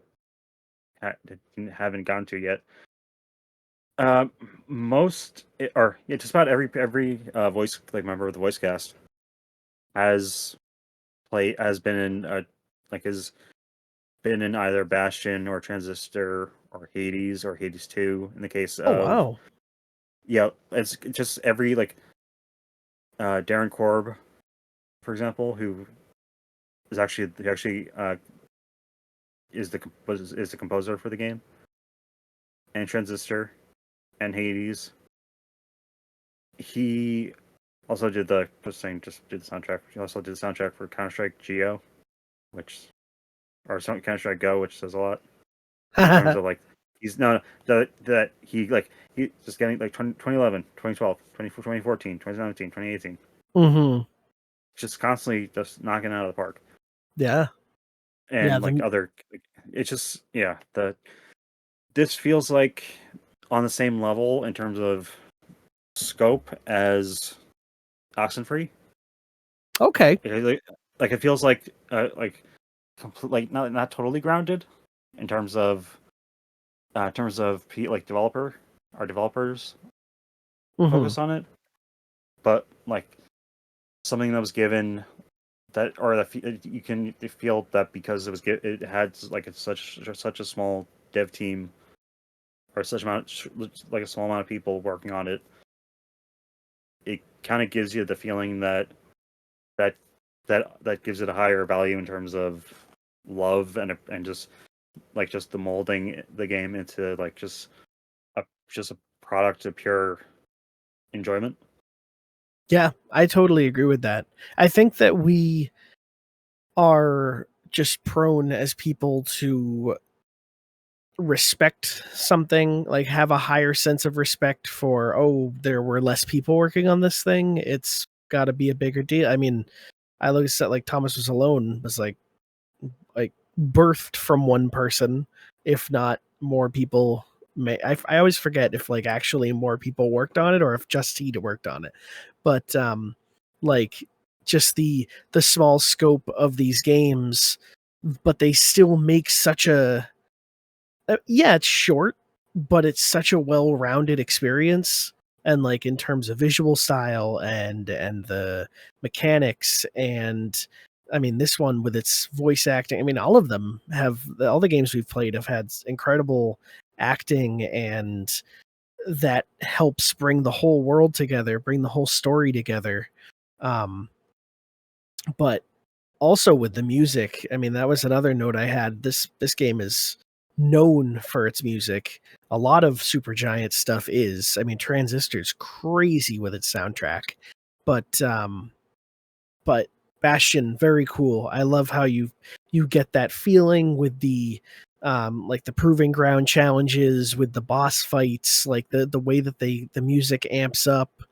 haven't gotten to yet. Most or yeah, just about every voice like member of the voice cast has has been in has been in either Bastion or Transistor or Hades 2 in the case Oh, of wow. yeah, it's just every like Darren Korb, for example, who is actually is the composer for the game, and Transistor and Hades. He also did the just did the soundtrack. He also did the soundtrack for Counter-Strike Geo, which or Counter Strike Go, which says a lot in terms of like he's no that he just getting like 2011, 2012, 2014, 2017, 2018, Mhm. just constantly just knocking it out of the park. Yeah. Yeah, And like other, it's just yeah, this feels like on the same level in terms of scope as Oxenfree. okay. Like it feels like complete, like not totally grounded in terms of like developers Mhm. focus on it, but like something that was given that or that you can feel that because it had like it's such a small dev team or such amount like a small amount of people working on it. It kind of gives you the feeling that that gives it a higher value in terms of love and just the molding the game into like just a product of pure enjoyment. Yeah, I totally agree with that. I think that we are just prone as people to respect something, like have a higher sense of respect for, oh, there were less people working on this thing, it's got to be a bigger deal. I mean, I look at like Thomas Was Alone was like birthed from one person, if not more people. I always forget if like actually more people worked on it or if just he worked on it, but like just the small scope of these games, but they still make such a yeah, it's short, but it's such a well-rounded experience. And like in terms of visual style and the mechanics, and I mean this one with its voice acting, I mean all of them have, all the games we've played have had incredible acting, and that helps bring the whole world together, bring the whole story together. But also with the music, I mean that was another note I had. This game is known for its music. A lot of Supergiant stuff is. I mean, Transistor's crazy with its soundtrack, but Bastion, very cool. I love how you get that feeling with the like the proving ground challenges, with the boss fights, like the way that the music amps up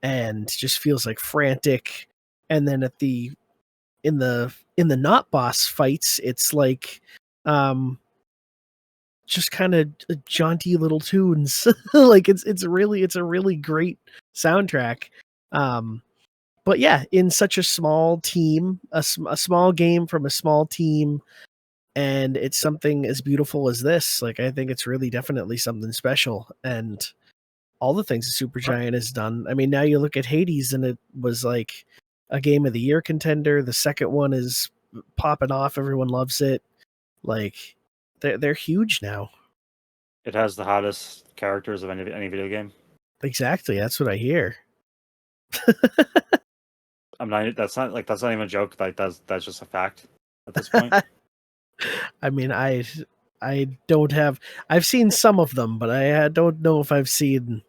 and just feels like frantic. And then at the in the not boss fights, it's like just kind of jaunty little tunes. Like it's a really great soundtrack. But yeah, in such a small team, a small game from a small team, and it's something as beautiful as this. Like I think it's really definitely something special, and all the things that Supergiant has done. I mean, now you look at Hades, and it was like a Game of the Year contender. The second one is popping off; everyone loves it. Like they're huge now. It has the hottest characters of any video game. Exactly, that's what I hear. I'm not. That's not even a joke. Like that's just a fact at this point. I mean, I don't have. I've seen some of them, but I don't know if I've seen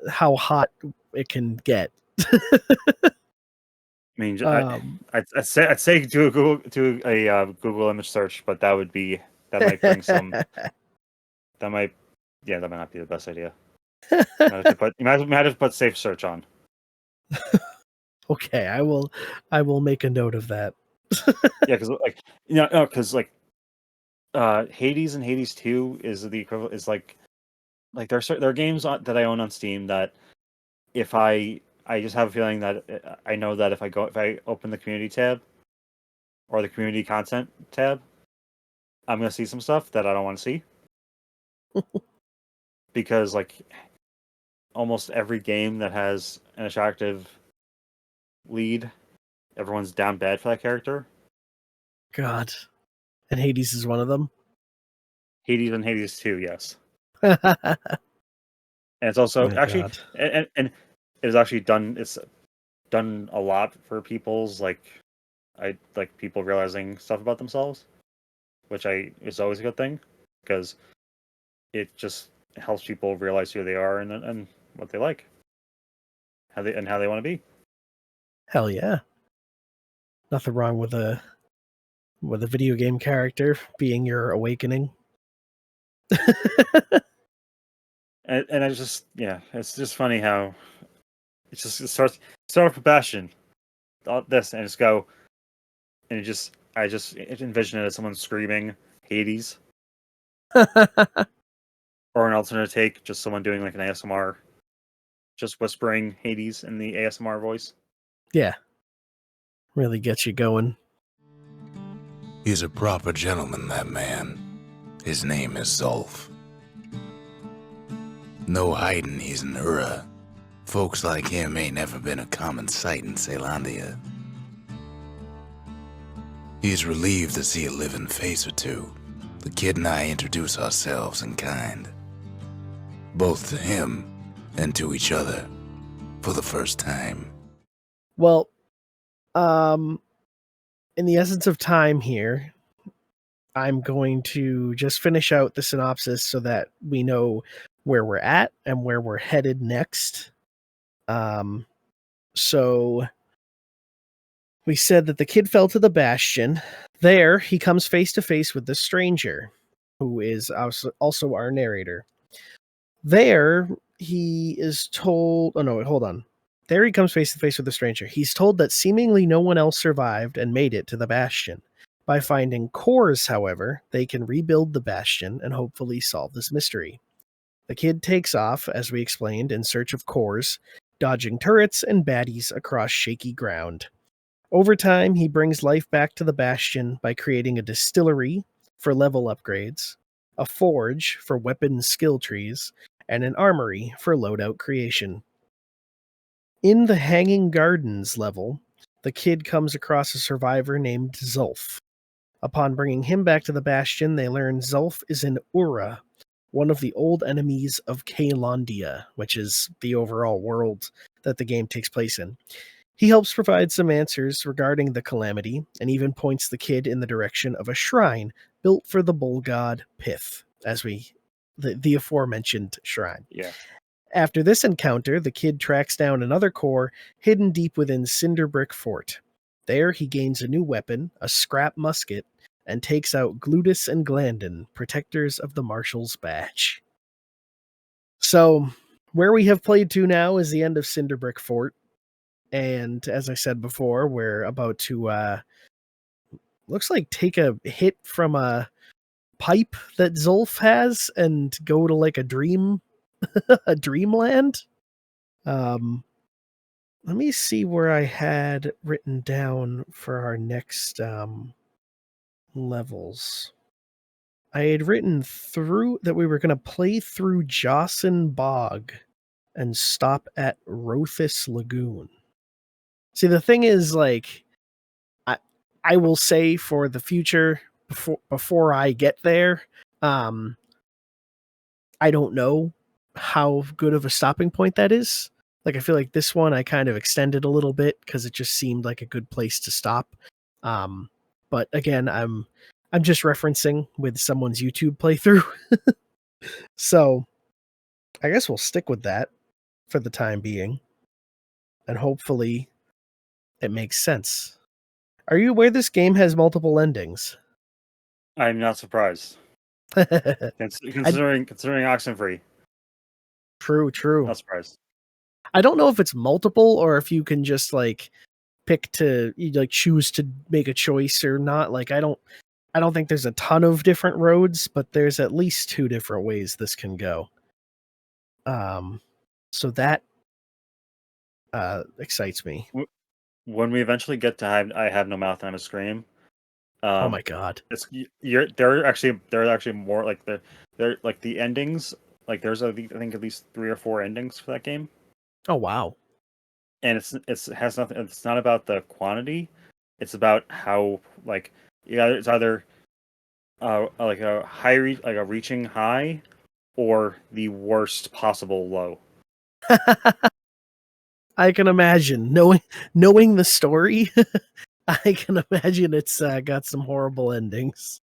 how hot it can get. I mean, I'd say do a Google image search, but that might bring some. That might not be the best idea. You might have to put safe search on. Okay, I will make a note of that. Yeah, because Hades and Hades 2 is the equivalent. Is like there are games that I own on Steam that if I just have a feeling that I know that if I open the community tab or the community content tab, I'm gonna see some stuff that I don't want to see. Because like almost every game that has an attractive lead, everyone's down bad for that character. God. And Hades is one of them. Hades and Hades 2, yes. And And it's also and it is actually done. It's done a lot for people's people realizing stuff about themselves, which is always a good thing because it just helps people realize who they are and what they like, how they want to be. Hell yeah. Nothing wrong with a video game character being your awakening. And it's just funny how it start off with Bastion, all this, and just go, and I just envision it as someone screaming Hades, or an alternate take, just someone doing like an ASMR, just whispering Hades in the ASMR voice. Yeah. Really gets you going. He's a proper gentleman, that man. His name is Zolf. No hiding he's an Ura. Folks like him ain't never been a common sight in Caelondia. He's relieved to see a living face or two. The kid and I introduce ourselves in kind. Both to him and to each other for the first time. Well, in the essence of time here, I'm going to just finish out the synopsis so that we know where we're at and where we're headed next. So we said that the kid fell to the Bastion. There, he comes face to face with the stranger. who is also our narrator. There, he is told. Oh, no, hold on. There he comes face to face with a stranger. He's told that seemingly no one else survived and made it to the Bastion. By finding cores, however, they can rebuild the Bastion and hopefully solve this mystery. The kid takes off, as we explained, in search of cores, dodging turrets and baddies across shaky ground. Over time, he brings life back to the Bastion by creating a distillery for level upgrades, a forge for weapon skill trees, and an armory for loadout creation. In the Hanging Gardens level, the kid comes across a survivor named Zulf. Upon bringing him back to the Bastion, they learn Zulf is an Ura, one of the old enemies of Caelondia, which is the overall world that the game takes place in. He helps provide some answers regarding the calamity, and even points the kid in the direction of a shrine built for the bull god Pith, the aforementioned shrine. Yeah. After this encounter, the kid tracks down another core hidden deep within Cinderbrick Fort. There, he gains a new weapon, a scrap musket, and takes out Glutus and Glandon, protectors of the Marshal's Badge. So, where we have played to now is the end of Cinderbrick Fort. And as I said before, we're about to, looks like take a hit from a pipe that Zulf has and go to like a dreamland. Let me see where I had written down for our next levels. I had written through that we were going to play through Jossin Bog and stop at Roathus Lagoon. See, the thing is, like, I will say for the future, before I get there, I don't know how good of a stopping point that is. Like, I feel like this one I kind of extended a little bit because it just seemed like a good place to stop. But again, I'm just referencing with someone's YouTube playthrough. So I guess we'll stick with that for the time being. And hopefully it makes sense. Are you aware this game has multiple endings? I'm not surprised. Considering Oxenfree. True. Not surprised. I don't know if it's multiple or if you can just like choose to make a choice or not. Like I don't think there's a ton of different roads, but there's at least 2 different ways this can go. So that excites me. When we eventually get to I have no mouth and I'm a scream. Oh my god! They're actually more like they're like the endings. Like there's I think at least 3 or 4 endings for that game. Oh wow! And it has nothing. It's not about the quantity. It's about how like it's either like a reaching high or the worst possible low. I can imagine knowing the story. I can imagine it's got some horrible endings.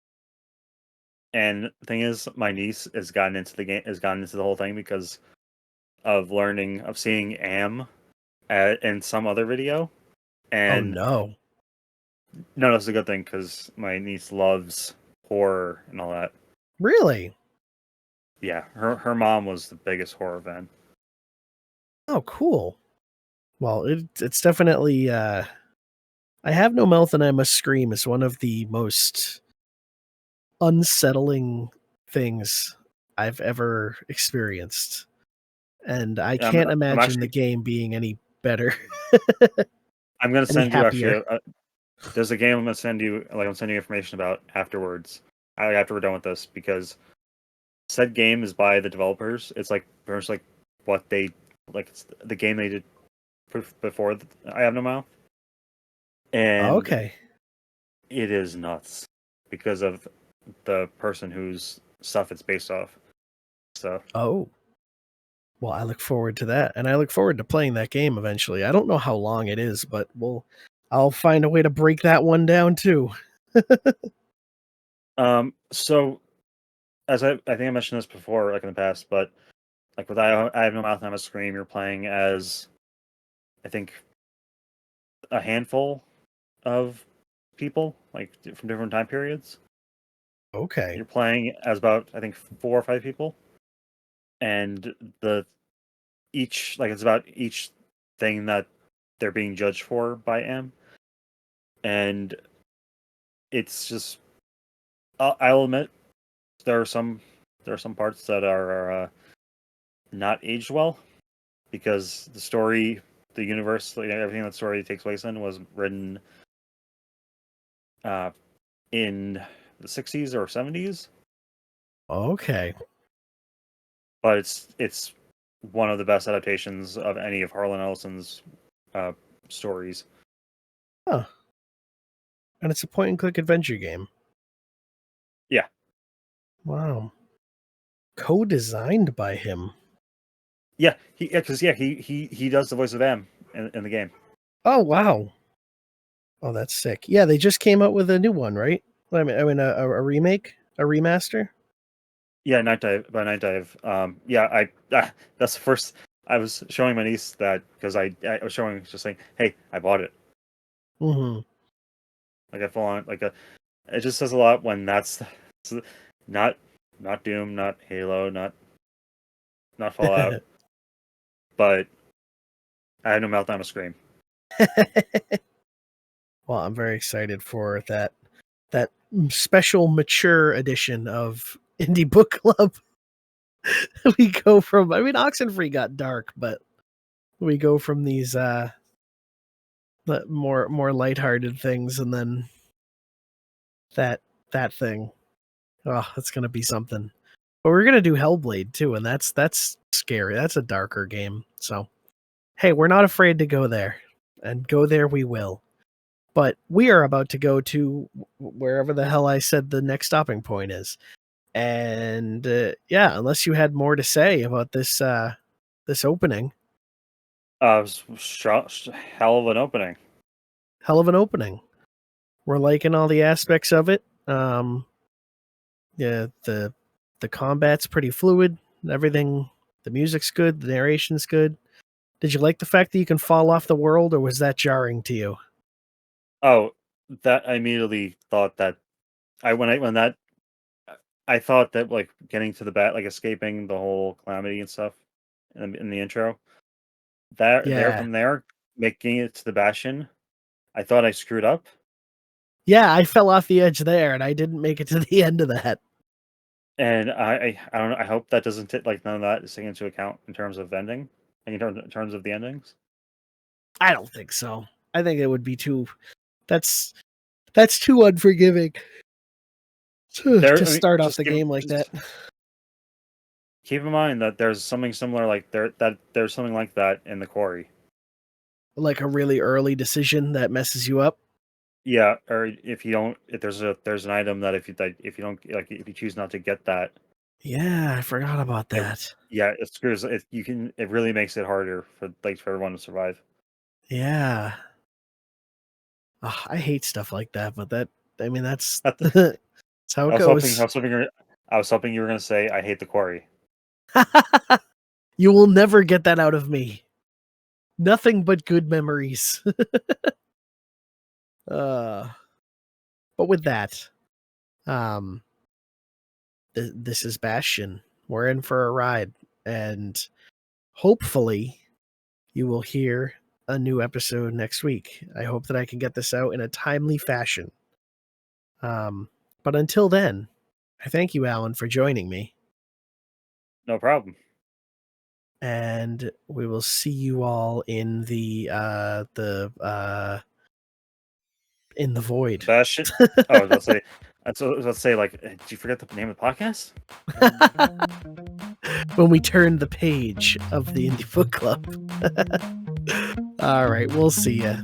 And the thing is, my niece has gotten into the whole thing because of seeing Am in some other video. And oh no, that's a good thing because my niece loves horror and all that. Really? Yeah, her mom was the biggest horror fan. Oh, cool. Well, it's definitely. I have no mouth and I must scream is one of the most unsettling things I've ever experienced, and I can't imagine the game being any better. I'm gonna send you actually. There's a game I'm gonna send you. Like I'm sending you information about afterwards. After we're done with this, because said game is by the developers. It's like pretty much like what they like. It's the game they did before I Have No Mouth. And okay, it is nuts because of the person whose stuff it's based off. So well, I look forward to that, and I look forward to playing that game eventually. I don't know how long it is, but I'll find a way to break that one down too. So as I think I mentioned this before, like in the past, but like with I Have No Mouth and I'm a Scream, you're playing as I think a handful of people, like from different time periods. Okay. You're playing as about, I think, 4 or 5 people, and it's about each thing that they're being judged for by M, and it's just I'll admit there are some parts that are not aged well, because the story, the universe, everything that story takes place in was written in the 60s or 70s. Okay. But it's one of the best adaptations of any of Harlan Ellison's stories. Huh. And it's a point and click adventure game. Yeah. Wow. Co-designed by him. Yeah, he does the voice of M in the game. Oh wow. Oh, that's sick. Yeah, they just came out with a new one, right? I mean, a remake, a remaster. Yeah, Night Dive. Yeah, that's the first. I was showing my niece that because I was showing, just saying, "Hey, I bought it." Mm-hmm. Like I full on it just says a lot when that's not Doom, not Halo, not Fallout, but I had no meltdown or scream. Well, I'm very excited for that special mature edition of Indie Book Club. We go from, I mean, Oxenfree got dark, but we go from these more lighthearted things, and then that thing. Oh, it's gonna be something. But we're gonna do Hellblade too, and that's scary. That's a darker game. So hey, we're not afraid to go there, and go there we will. But we are about to go to wherever the hell I said the next stopping point is. And yeah, unless you had more to say about this this opening. It was hell of an opening. Hell of an opening. We're liking all the aspects of it. Yeah, the combat's pretty fluid. Everything, the music's good, the narration's good. Did you like the fact that you can fall off the world, or was that jarring to you? Oh, that I immediately thought that I thought that, like, getting to the bat, like escaping the whole calamity and stuff in the intro. Yeah. From there, making it to the Bastion, I thought I screwed up. Yeah, I fell off the edge there, and I didn't make it to the end of that. And I don't know. I hope that doesn't like none of that is taken into account in terms of ending, in terms of the endings. I don't think so. I think it would be too. That's too unforgiving to start off the game like that. Keep in mind that there's something similar there's something like that in the quarry. Like a really early decision that messes you up. Yeah, or if there's an item that if you choose not to get that. Yeah, I forgot about that. It screws it. It really makes it harder for everyone to survive. Yeah. Oh, I hate stuff like that, but that's That's how it goes. I was hoping you were going to say I hate the quarry. You will never get that out of me. Nothing but good memories. But with that, this is Bastion. We're in for a ride, and hopefully you will hear a new episode next week. I hope that I can get this out in a timely fashion. But until then, I thank you, Alan, for joining me. No problem. And we will see you all in the in the void. Bastion. Oh, let's say. Let's say, like, did you forget the name of the podcast? When we turn the page of the Indie Book Club. All right, we'll see ya.